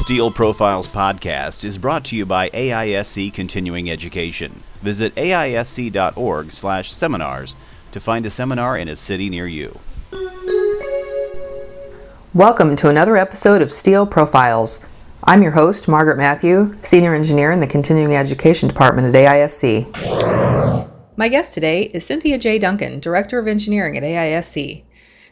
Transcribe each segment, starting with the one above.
Steel Profiles podcast is brought to you by AISC Continuing Education. Visit aisc.org/seminars to find a seminar in a city near you. Welcome to another episode of Steel Profiles. I'm your host, Margaret Matthew, Senior Engineer in the Continuing Education Department at AISC. My guest today is Cindi Duncan, Director of Engineering at AISC.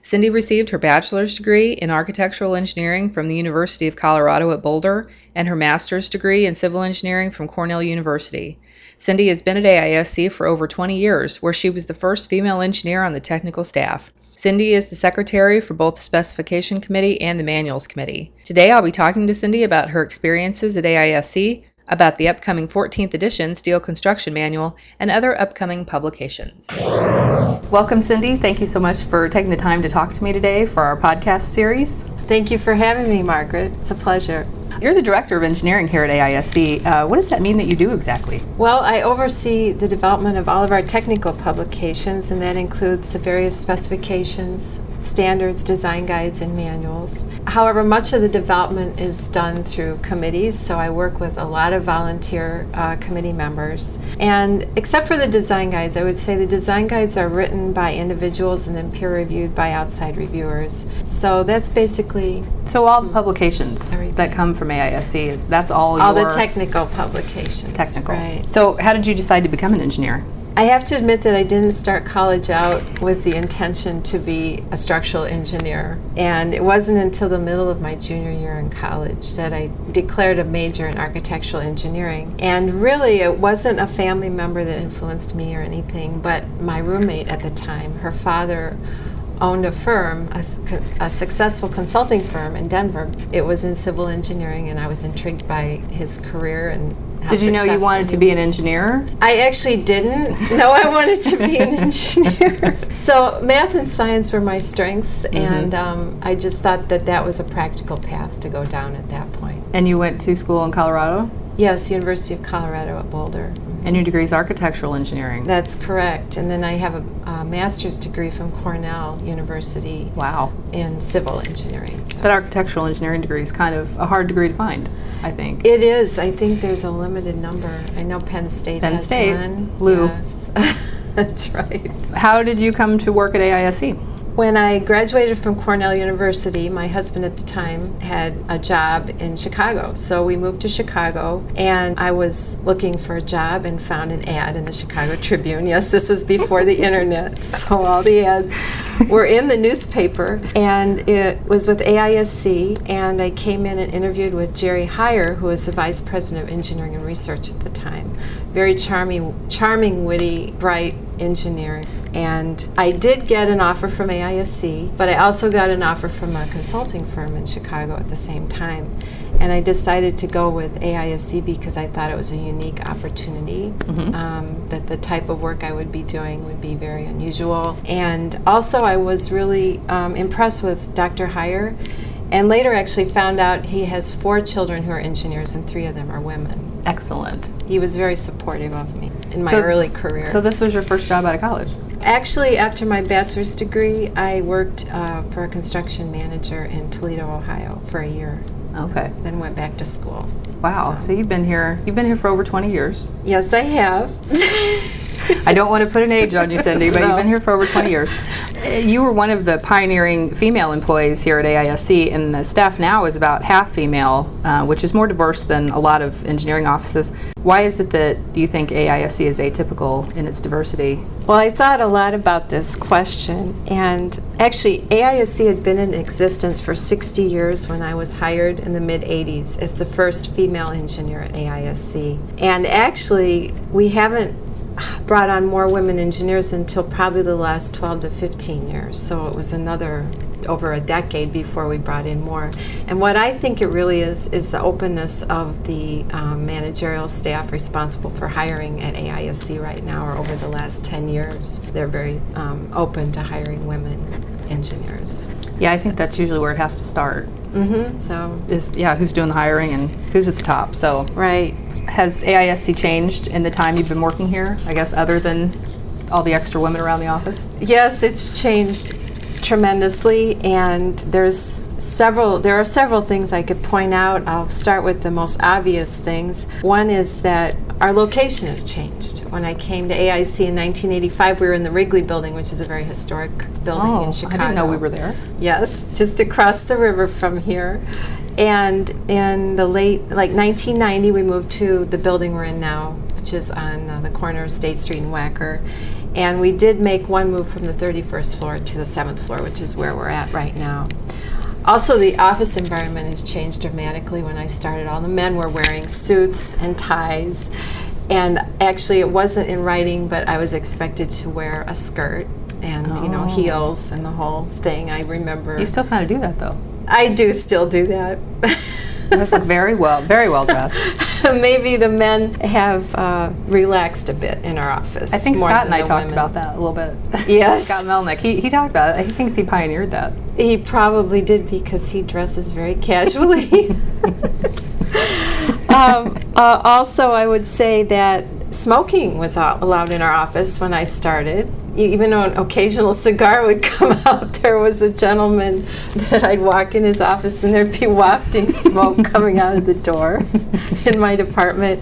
Cindi received her bachelor's degree in architectural engineering from the University of Colorado at Boulder and her master's degree in civil engineering from Cornell University. Cindi has been at AISC for over 20 years, where she was the first female engineer on the technical staff. Cindi is the secretary for both the Specification Committee and the Manuals Committee. Today I'll be talking to Cindi about her experiences at AISC, about the upcoming 14th edition Steel Construction Manual, and other upcoming publications. Welcome, Cindi. Thank you so much for taking the time to talk to me today for our podcast series. Thank you for having me, Margaret. It's a pleasure. You're the Director of Engineering here at AISC. What does that mean that you do exactly? Well, I oversee the development of all of our technical publications, and that includes the various specifications, standards, design guides, and manuals. However, much of the development is done through committees, so I work with a lot of volunteer committee members. And except for the design guides, I would say the design guides are written by individuals and then peer-reviewed by outside reviewers. So that's basically... So all the publications everything that come from AISC, that's all the technical publications. Technical. Right. So how did you decide to become an engineer? I have to admit that I didn't start college out with the intention to be a structural engineer. And it wasn't until the middle of my junior year in college that I declared a major in architectural engineering. And really, it wasn't a family member that influenced me or anything, but my roommate at the time. Her father owned a firm, a successful consulting firm in Denver. It was in civil engineering, and I was intrigued by his career and how Did you know you wanted to be an engineer? I actually didn't know I wanted to be an engineer. So math and science were my strengths, and I just thought that that was a practical path to go down at that point. And you went to school in Colorado? Yes, University of Colorado at Boulder. And your degree is architectural engineering? That's correct. And then I have a master's degree from Cornell University. Wow. In civil engineering. That architectural engineering degree is kind of a hard degree to find, I think. It is. I think there's a limited number. I know Penn State has one. Lou. Yes. That's right. How did you come to work at AISC? When I graduated from Cornell University, my husband at the time had a job in Chicago. So we moved to Chicago, and I was looking for a job and found an ad in the Chicago Tribune. Yes, this was before the internet, so all the ads were in the newspaper. And it was with AISC, and I came in and interviewed with Jerry Heyer, who was the Vice President of Engineering and Research at the time. Very charming, witty, bright engineer. And I did get an offer from AISC, but I also got an offer from a consulting firm in Chicago at the same time. And I decided to go with AISC because I thought it was a unique opportunity, that the type of work I would be doing would be very unusual. And also I was really impressed with Dr. Heyer, and later actually found out he has 4 children who are engineers and 3 of them are women. Excellent. He was very supportive of me in my early career. So this was your first job out of college? Actually, after my bachelor's degree, I worked for a construction manager in Toledo, Ohio for a year. Okay. Then went back to school. Wow. So you've been here for over 20 years. Yes, I have. I don't want to put an age on you, Cindi, but you've been here for over 20 years. You were one of the pioneering female employees here at AISC, and the staff now is about half female, which is more diverse than a lot of engineering offices. Why is it that you think AISC is atypical in its diversity? Well, I thought a lot about this question, and actually AISC had been in existence for 60 years when I was hired in the mid-'80s as the first female engineer at AISC. And actually, we haven't brought on more women engineers until probably the last 12 to 15 years. So it was over a decade before we brought in more. And what I think it really is the openness of the managerial staff responsible for hiring at AISC right now, or over the last 10 years. They're very open to hiring women engineers. Yeah, I think that's usually where it has to start. So who's doing the hiring and who's at the top. So right. Has AISC changed in the time you've been working here, I guess, other than all the extra women around the office? Yes, it's changed tremendously, and there's there are several things I could point out. I'll start with the most obvious things. One is that our location has changed. When I came to AIC in 1985, we were in the Wrigley Building, which is a very historic building in Chicago. I didn't know we were there. Yes, just across the river from here. And in the late, 1990, we moved to the building we're in now, which is on the corner of State Street and Wacker. And we did make one move from the 31st floor to the 7th floor, which is where we're at right now. Also, the office environment has changed dramatically. When I started, all the men were wearing suits and ties. And actually, it wasn't in writing, but I was expected to wear a skirt and, heels and the whole thing. I remember. You still kind of do that, though. I do still do that. You must look very well dressed. Maybe the men have relaxed a bit in our office. I think more Scott and than I the talked women. about that a little bit. Yes. Scott Melnick, he talked about it. He thinks he pioneered that. He probably did because he dresses very casually. Also, I would say that smoking was allowed in our office when I started. Even though an occasional cigar would come out, there was a gentleman that I'd walk in his office and there'd be wafting smoke coming out of the door in my department.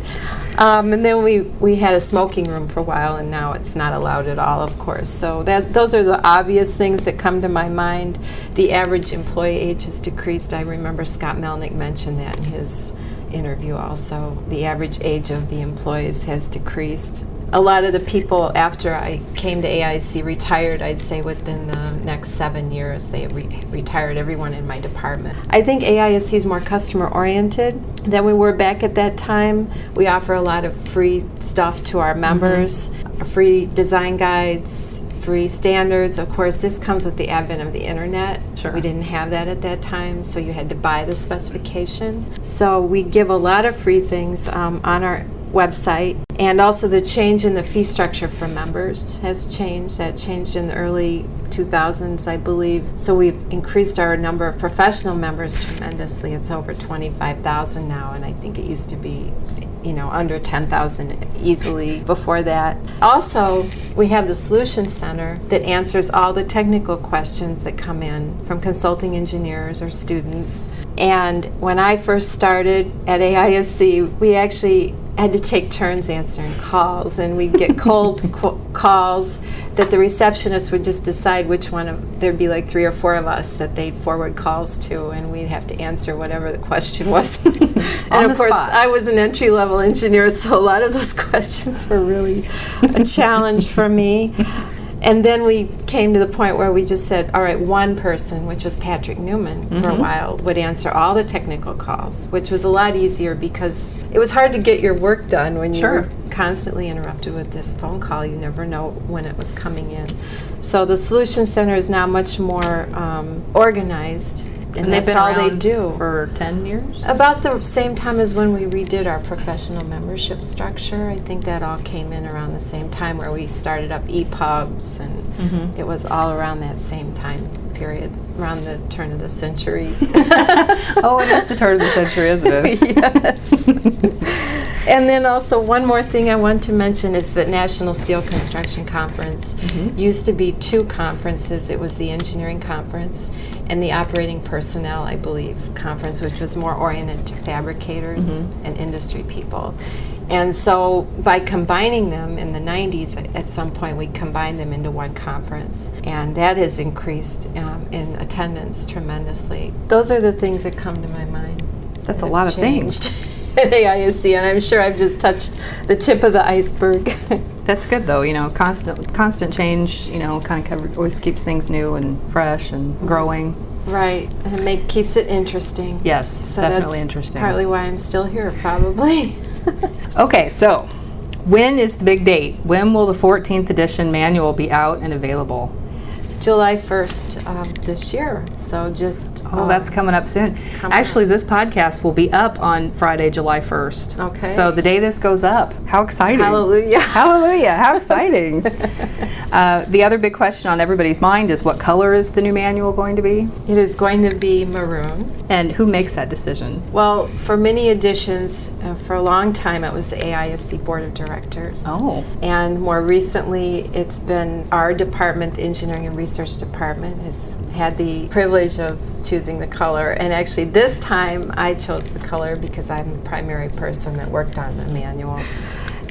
And then we had a smoking room for a while, and now it's not allowed at all, of course. So those are the obvious things that come to my mind. The average employee age has decreased. I remember Scott Melnick mentioned that in his interview also. The average age of the employees has decreased. A lot of the people after I came to AIC retired, I'd say within the next 7 years. They retired everyone in my department. I think AISC is more customer oriented than we were back at that time. We offer a lot of free stuff to our members, free design guides, free standards. Of course, this comes with the advent of the internet. Sure. We didn't have that at that time, so you had to buy the specification. So we give a lot of free things on our website. And also the change in the fee structure for members has changed. That changed in the early 2000s, I believe. So we've increased our number of professional members tremendously. It's over 25,000 now, and I think it used to be under 10,000 easily before that. Also, we have the Solution Center that answers all the technical questions that come in from consulting engineers or students. And when I first started at AISC, we actually had to take turns answering calls, and we'd get cold calls that the receptionist would just decide which one there'd be like 3 or 4 of us that they'd forward calls to, and we'd have to answer whatever the question was. And of course, I was an entry-level engineer, so a lot of those questions were really a challenge for me. And then we came to the point where we just said, all right, one person, which was Patrick Newman for a while, would answer all the technical calls, which was a lot easier because it was hard to get your work done when you were constantly interrupted with this phone call. You never know when it was coming in. So the Solution Center is now much more organized. And they've that's been all they around do. For 10 years? About the same time as when we redid our professional membership structure. I think that all came in around the same time where we started up EPUBs, and it was all around that same time period, around the turn of the century. Oh, it is the turn of the century, isn't it? Yes. And then also one more thing I want to mention is the National Steel Construction Conference. Used to be 2 conferences. It was the Engineering Conference and the Operating Personnel, I believe, conference, which was more oriented to fabricators and industry people. And so by combining them in the 90s, at some point we combined them into one conference. And that has increased in attendance tremendously. Those are the things that come to my mind. That's a lot of things. At AISC, and I'm sure I've just touched the tip of the iceberg. That's good, though. Constant change. Kind of always keeps things new and fresh and growing. Right, and it keeps it interesting. Yes, so definitely that's interesting. Partly why I'm still here, probably. Okay, so when is the big date? When will the 14th edition manual be out and available? July 1st of this year. So just that's coming up soon. Actually, this podcast will be up on Friday, July 1st. Okay. So the day this goes up. How exciting. Hallelujah. Hallelujah. How exciting. The other big question on everybody's mind is what color is the new manual going to be? It is going to be maroon. And who makes that decision? Well, for many editions, for a long time it was the AISC Board of Directors. Oh. And more recently it's been our department, the Engineering and Research Department, has had the privilege of choosing the color. And actually this time I chose the color because I'm the primary person that worked on the manual.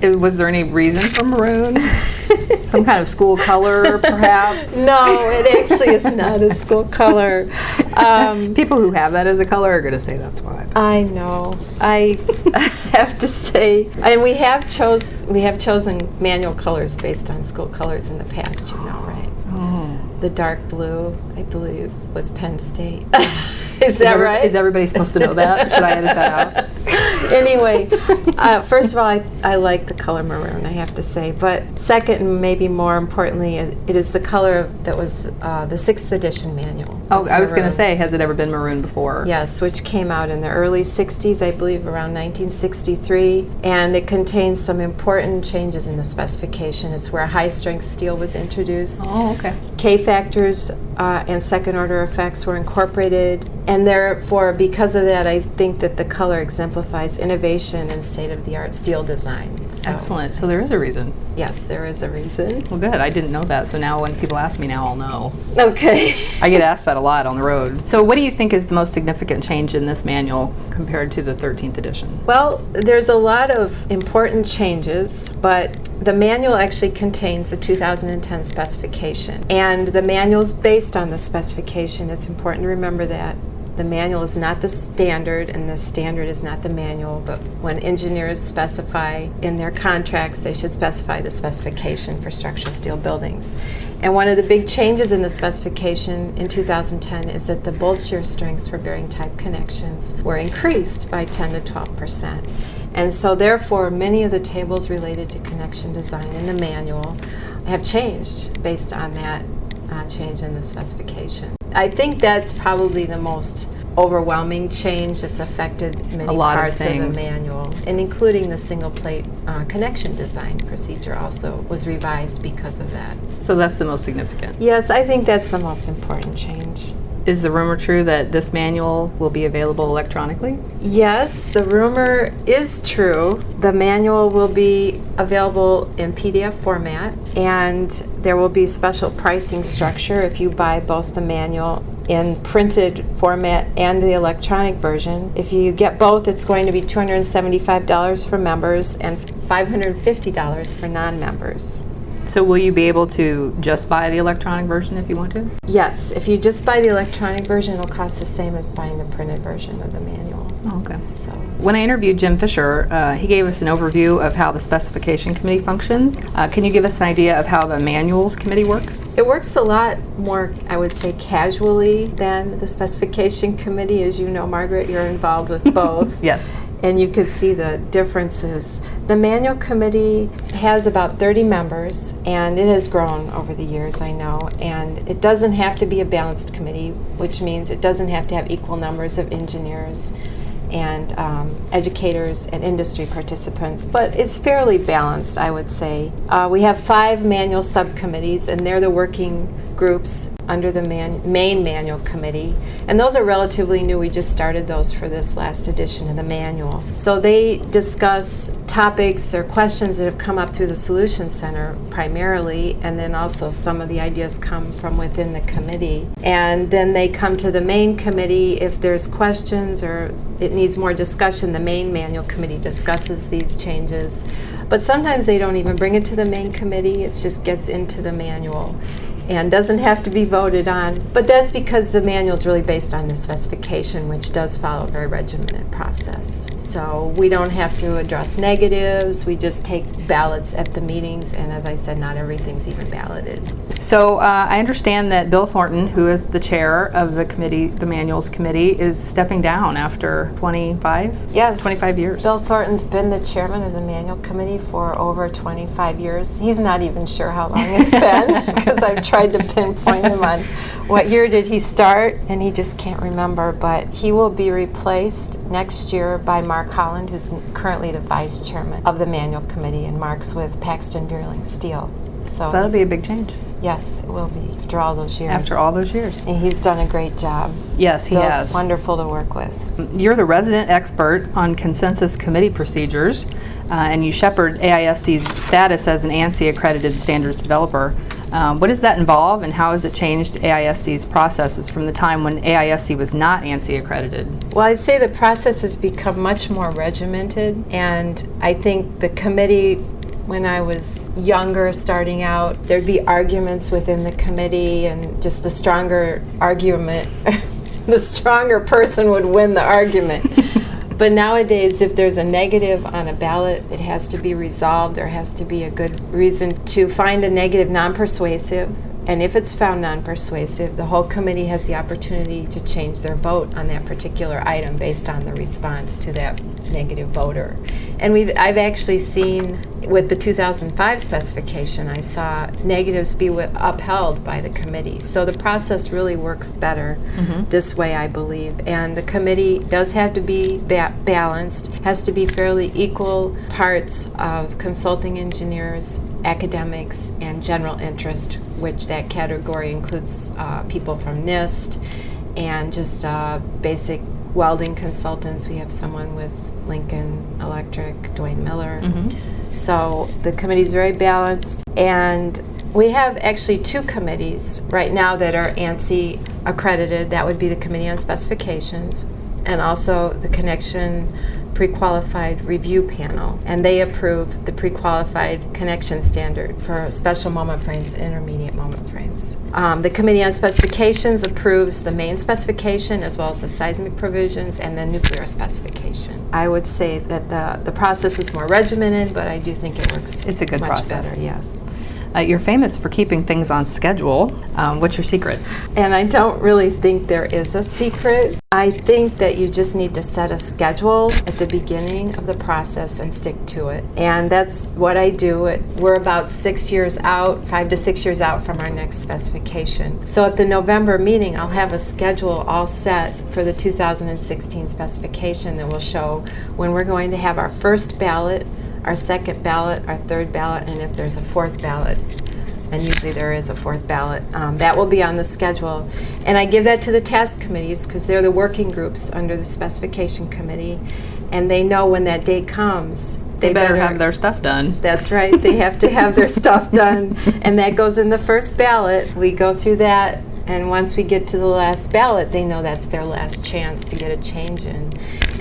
Was there any reason for maroon? Some kind of school color, perhaps? No, it actually is not a school color. People who have that as a color are going to say that's why. I know. I have to say, and we have chosen manual colors based on school colors in the past, you know, right? Oh. The dark blue, I believe, was Penn State. Is that right? Is everybody supposed to know that? Should I edit that out? Anyway, first of all, I like the color maroon, I have to say. But second, and maybe more importantly, it is the color that was the 6th edition manual. Oh, I was going to say, has it ever been maroon before? Yes, which came out in the early 60s, I believe around 1963. And it contains some important changes in the specification. It's where high-strength steel was introduced. Oh, okay. K-factors and second-order effects were incorporated. And therefore, because of that, I think that the color exemplifies innovation in state-of-the-art steel design. So, excellent. So there is a reason. yes, there is a reason. Well, good. I didn't know that. So now when people ask me now, I'll know. Okay. I get asked that a lot on the road. So what do you think is the most significant change in this manual compared to the 13th edition? Well, there's a lot of important changes, but the manual actually contains the 2010 specification. And the manual is based on the specification. It's important to remember that. The manual is not the standard, and the standard is not the manual, but when engineers specify in their contracts, they should specify the specification for structural steel buildings. And one of the big changes in the specification in 2010 is that the bolt shear strengths for bearing type connections were increased by 10 to 12%. And so therefore, many of the tables related to connection design in the manual have changed based on that change in the specification. I think that's probably the most overwhelming change that's affected many parts of the manual, and including the single plate connection design procedure also was revised because of that. So that's the most significant. Yes, I think that's the most important change. Is the rumor true that this manual will be available electronically? Yes, the rumor is true. The manual will be available in PDF format, and there will be special pricing structure if you buy both the manual in printed format and the electronic version. If you get both, it's going to be $275 for members and $550 for non-members. So will you be able to just buy the electronic version if you want to? Yes, if you just buy the electronic version, it'll cost the same as buying the printed version of the manual. Oh, okay. So, when I interviewed Jim Fisher, he gave us an overview of how the specification committee functions. Can you give us an idea of how the manuals committee works? it works a lot more, I would say, casually than the specification committee. As you know, Margaret, you're involved with both. Yes. And you could see the differences. The manual committee has about 30 members, and it has grown over the years, I know. And it doesn't have to be a balanced committee, which means it doesn't have to have equal numbers of engineers and educators and industry participants, but it's fairly balanced, I would say. We have 5 manual subcommittees, and they're the working groups under the main manual committee, and those are relatively new. We just started those for this last edition of the manual. So they discuss topics or questions that have come up through the Solution Center primarily, and then also some of the ideas come from within the committee. And then they come to the main committee if there's questions or it needs more discussion. The main manual committee discusses these changes, but sometimes they don't even bring it to the main committee. It just gets into the manual and doesn't have to be voted on. But that's because the manual is really based on the specification, which does follow a very regimented process. So we don't have to address negatives. We just take ballots at the meetings, and as I said, not everything's even balloted. So I understand that Bill Thornton, who is the chair of the committee, the manuals committee, is stepping down after 25 years. Bill Thornton's been the chairman of the manual committee for over 25 years. He's not even sure how long it's been because I've tried to pinpoint him on what year did he start, and he just can't remember. But he will be replaced next year by Mark Holland, who's currently the vice chairman of the manual committee, and Mark's with Paxton Beerling Steel. So that'll be a big change. Yes, it will be after all those years. After all those years. And he's done a great job. Yes, he has. It's wonderful to work with. You're the resident expert on consensus committee procedures, and you shepherd AISC's status as an ANSI accredited standards developer. What does that involve, and how has it changed AISC's processes from the time when AISC was not ANSI accredited? Well, I'd say the process has become much more regimented, and I think the committee, when I was younger, starting out, there'd be arguments within the committee, and just the stronger argument, the stronger person would win the argument. But nowadays, if there's a negative on a ballot, it has to be resolved. There has to be a good reason to find a negative non-persuasive. And if it's found non-persuasive, the whole committee has the opportunity to change their vote on that particular item based on the response to that negative voter. And I've actually seen with the 2005 specification, I saw negatives be upheld by the committee. So the process really works better this way, I believe. And the committee does have to be balanced, has to be fairly equal parts of consulting engineers, academics, and general interest, which that category includes people from NIST and just basic welding consultants. We have someone with Lincoln Electric, Dwayne Miller. So the committee is very balanced, and we have actually two committees right now that are ANSI accredited. That would be the Committee on Specifications and also the Connection Pre-Qualified Review Panel, and they approve the pre-qualified connection standard for special moment frames, intermediate moment frames. The Committee on Specifications approves the main specification as well as the seismic provisions and the nuclear specification. I would say that the process is more regimented, but I do think it works. It's a good much process. Better, yes. You're famous for keeping things on schedule. What's your secret? And I don't really think there is a secret. I think that you just need to set a schedule at the beginning of the process and stick to it. And that's what I do. We're about 6 years out, 5 to 6 years out from our next specification. So at the November meeting, I'll have a schedule all set for the 2016 specification that will show when we're going to have our first ballot, our second ballot, our third ballot, and if there's a fourth ballot, and usually there is a fourth ballot, that will be on the schedule. And I give that to the task committees because they're the working groups under the specification committee, and they know when that date comes, They better have their stuff done. That's right. They have to have their stuff done, and that goes in the first ballot. We go through that, and once we get to the last ballot, they know that's their last chance to get a change in.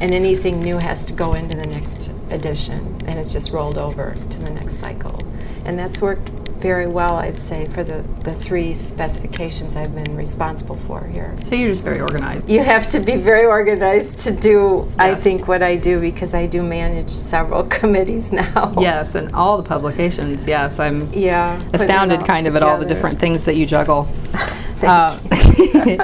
And anything new has to go into the next edition, and it's just rolled over to the next cycle. And that's worked very well, I'd say, for the three specifications I've been responsible for here. So you're just very organized. You have to be very organized to do, Yes. I think, what I do, because I do manage several committees now. Yes, and all the publications, yes. I'm putting it astounded all kind of at all the together. different things that you juggle. Thank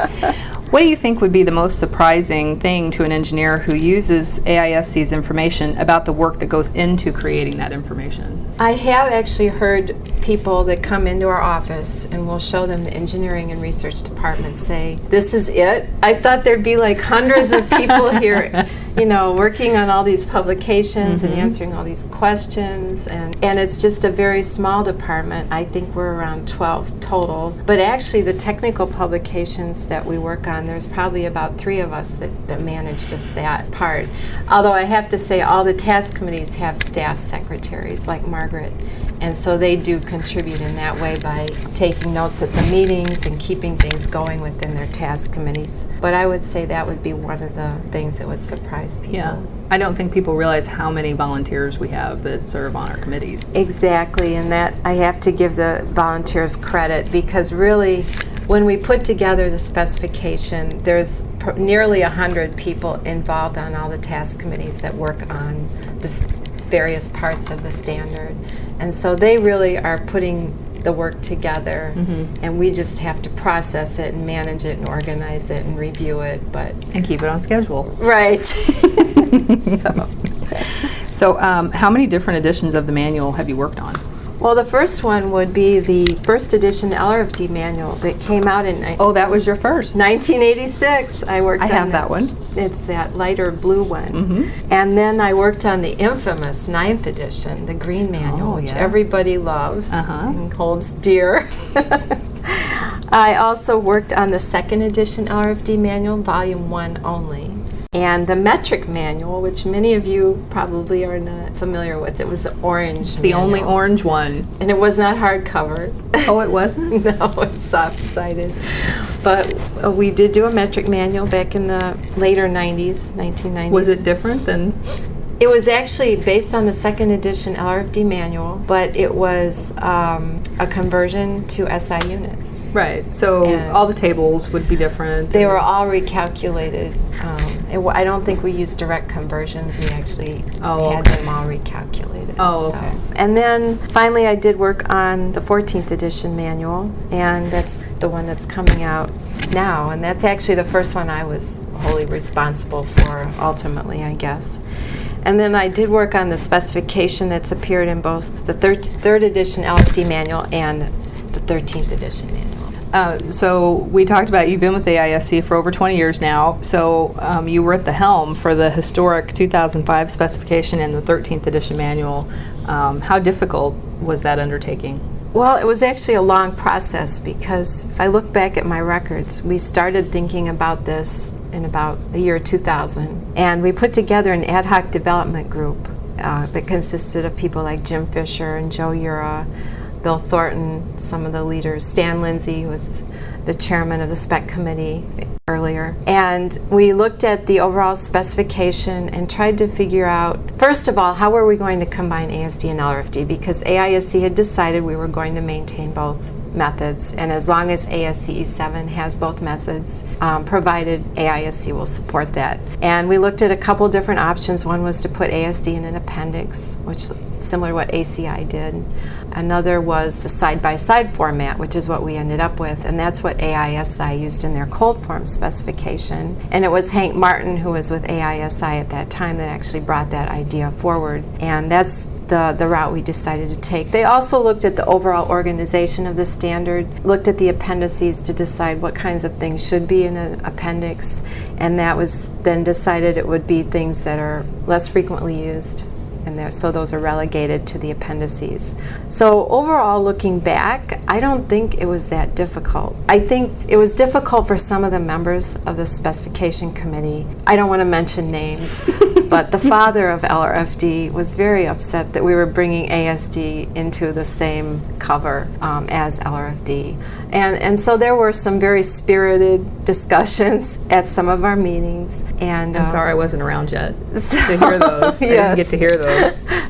What do you think would be the most surprising thing to an engineer who uses AISC's information about the work that goes into creating that information? I have actually heard people that come into our office and we'll show them the engineering and research department say, "This is it?" I thought there'd be like hundreds of people here, working on all these publications and answering all these questions, and it's just a very small department. I think we're around 12 total. But actually the technical publications that we work on, there's probably about 3 of us that manage just that part. Although I have to say all the task committees have staff secretaries like Margaret, and so they do contribute in that way by taking notes at the meetings and keeping things going within their task committees. But I would say that would be one of the things that would surprise people. Yeah. I don't think people realize how many volunteers we have that serve on our committees. Exactly, and that I have to give the volunteers credit, because really when we put together the specification, there's nearly 100 people involved on all the task committees that work on the various parts of the standard. And so they really are putting the work together, and we just have to process it and manage it and organize it and review it. And keep it on schedule. Right. So how many different editions of the manual have you worked on? Well, the first one would be the first edition LRFD manual that came out in Oh, that was your first. 1986. I worked I on have that one. It's that lighter blue one. And then I worked on the infamous 9th edition, the green manual, which yes. everybody loves and holds dear. I also worked on the 2nd edition LRFD manual, volume 1 only. And the metric manual, which many of you probably are not familiar with. It was the orange It's the only orange one. And it was not hardcover. Oh, it wasn't? No, it's soft-sided. But we did do a metric manual back in the later 90s, 1990s. Was it different than... It was actually based on the 2nd edition LRFD manual, but it was a conversion to SI units. Right, so And all the tables would be different. They were all recalculated. I don't think we used direct conversions. We actually had them all recalculated. Oh, okay. And then finally I did work on the 14th edition manual, and that's the one that's coming out now. And that's actually the first one I was wholly responsible for, ultimately, I guess. And then I did work on the specification that's appeared in both the third edition LFD manual and the 13th edition manual. So we talked about you've been with AISC for over 20 years now. So you were at the helm for the historic 2005 specification and the 13th edition manual. How difficult was that undertaking? Well, it was actually a long process because if I look back at my records, we started thinking about this in about the year 2000. And we put together an ad hoc development group that consisted of people like Jim Fisher and Joe Ura, Bill Thornton, some of the leaders, Stan Lindsay, who was the chairman of the spec committee earlier. And we looked at the overall specification and tried to figure out, first of all, how were we going to combine ASD and LRFD, because AISC had decided we were going to maintain both methods, and as long as ASCE 7 has both methods, provided AISC will support that. And we looked at a couple different options. One was to put ASD in an appendix, which similar to what ACI did. Another was the side-by-side format, which is what we ended up with, and that's what AISI used in their cold form specification. And it was Hank Martin, who was with AISI at that time, that actually brought that idea forward. And that's the route we decided to take. They also looked at the overall organization of the standard, looked at the appendices to decide what kinds of things should be in an appendix, and that was then decided it would be things that are less frequently used. And so those are relegated to the appendices. So overall, looking back, I don't think it was that difficult. I think it was difficult for some of the members of the specification committee. I don't want to mention names, but the father of LRFD was very upset that we were bringing ASD into the same cover as LRFD. And so there were some very spirited discussions at some of our meetings. And I'm sorry I wasn't around yet to hear those. I didn't get to hear those.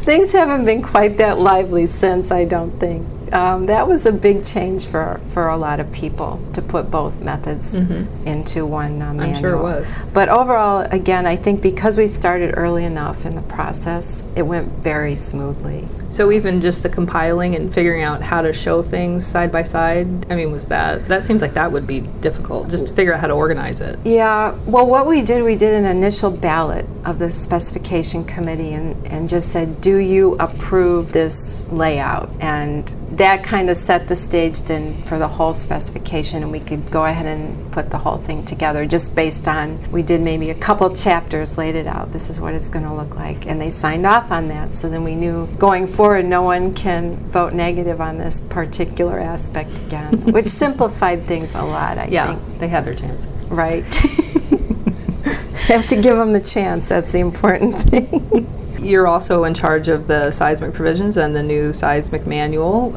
Things haven't been quite that lively since, I don't think. That was a big change for a lot of people to put both methods into one manual. I'm sure it was. But overall, again, I think because we started early enough in the process, it went very smoothly. So even just the compiling and figuring out how to show things side by side, I mean, that seems like that would be difficult, just to figure out how to organize it. Yeah, well, what we did an initial ballot of the specification committee and just said, do you approve this layout? And that kind of set the stage then for the whole specification, and we could go ahead and put the whole thing together just based on, we did maybe a couple chapters, laid it out, this is what it's going to look like, and they signed off on that. So then we knew going forward no one can vote negative on this particular aspect again, which simplified things a lot, I think. Yeah, they had their chance. Right. Have to give them the chance, that's the important thing. You're also in charge of the seismic provisions and the new seismic manual.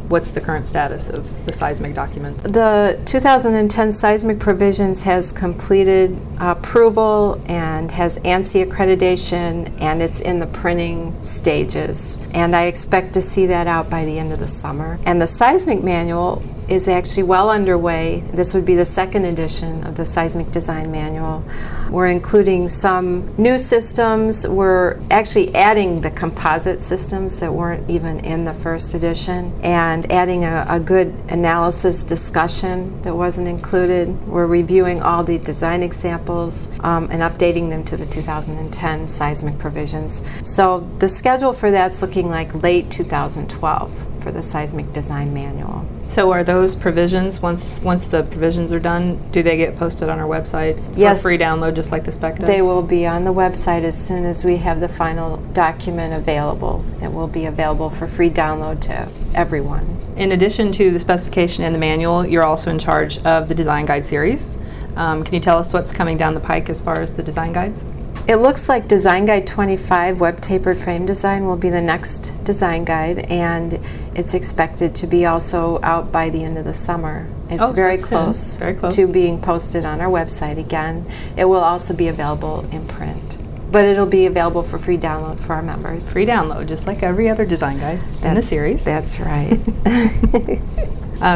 What's the current status of the seismic document? The 2010 seismic provisions has completed approval and has ANSI accreditation, and it's in the printing stages. And I expect to see that out by the end of the summer. And the seismic manual is actually well underway. This would be the second edition of the Seismic Design Manual. We're including some new systems. We're actually adding the composite systems that weren't even in the first edition, and adding a good analysis discussion that wasn't included. We're reviewing all the design examples and updating them to the 2010 seismic provisions. So the schedule for that's looking like late 2012 for the Seismic Design Manual. So are those provisions, once the provisions are done, do they get posted on our website for free download just like the spec does? They will be on the website as soon as we have the final document available. It will be available for free download to everyone. In addition to the specification and the manual, you're also in charge of the design guide series. Can you tell us what's coming down the pike as far as the design guides? It looks like Design Guide 25, Web Tapered Frame Design, will be the next design guide, and it's expected to be also out by the end of the summer. It's very close to being posted on our website again. It will also be available in print, but it'll be available for free download for our members. Free download, just like every other design guide in the series. That's right.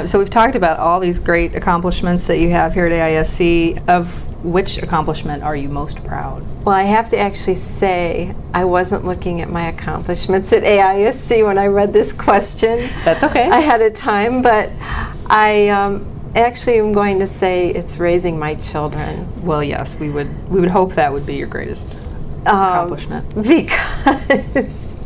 So we've talked about all these great accomplishments that you have here at AISC. Of which accomplishment are you most proud? Well, I have to actually say I wasn't looking at my accomplishments at AISC when I read this question. That's okay. Ahead of time, but I actually am going to say it's raising my children. Well, yes, we would hope that would be your greatest accomplishment.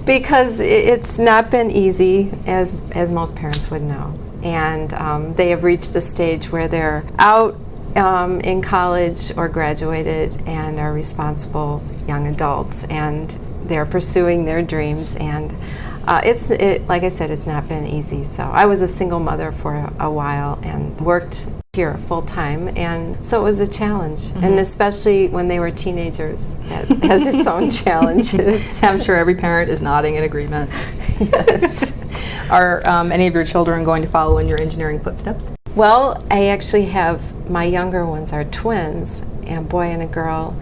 Because it's not been easy, as most parents would know. And they have reached a stage where they're out in college or graduated and are responsible young adults, and they're pursuing their dreams. And like I said, it's not been easy. So I was a single mother for a while and worked here full time, and so it was a challenge. Mm-hmm. And especially when they were teenagers, that has its own challenges. I'm sure every parent is nodding in agreement. Yes. Are any of your children going to follow in your engineering footsteps? Well, I actually have, my younger ones are twins, a boy and a girl,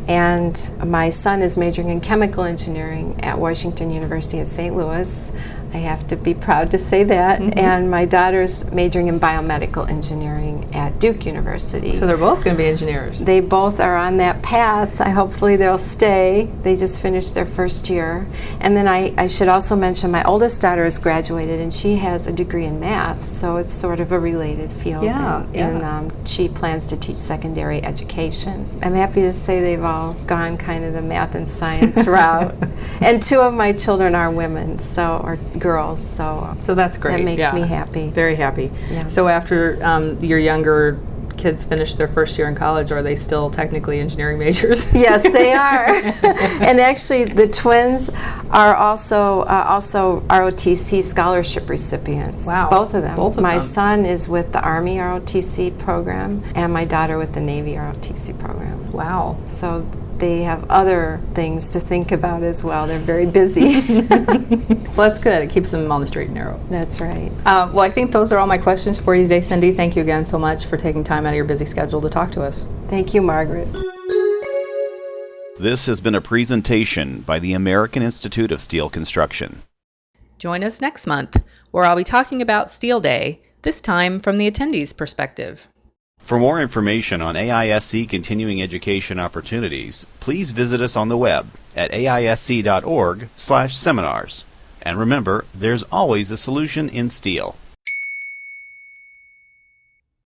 and my son is majoring in chemical engineering at Washington University at St. Louis. I have to be proud to say that. Mm-hmm. And my daughter's majoring in biomedical engineering at Duke University. So they're both going to be engineers. They both are on that path. Hopefully they'll stay. They just finished their first year. And then I should also mention my oldest daughter has graduated, and she has a degree in math, so it's sort of a related field. And she plans to teach secondary education. I'm happy to say they've all gone kind of the math and science route. And two of my children are women, or girls, so that's great. That makes me happy. Very happy. Yeah. So after your younger kids finish their first year in college, are they still technically engineering majors? Yes, they are. And actually, the twins are also ROTC scholarship recipients. Wow. Both of them. My them. son is with the Army ROTC program, and my daughter with the Navy ROTC program. Wow. So they have other things to think about as well. They're very busy. Well, that's good. It keeps them on the straight and narrow. That's right. Well, I think those are all my questions for you today, Cindy. Thank you again so much for taking time out of your busy schedule to talk to us. Thank you, Margaret. This has been a presentation by the American Institute of Steel Construction. Join us next month, where I'll be talking about Steel Day, this time from the attendees' perspective. For more information on AISC continuing education opportunities, please visit us on the web at aisc.org/seminars. And remember, there's always a solution in steel.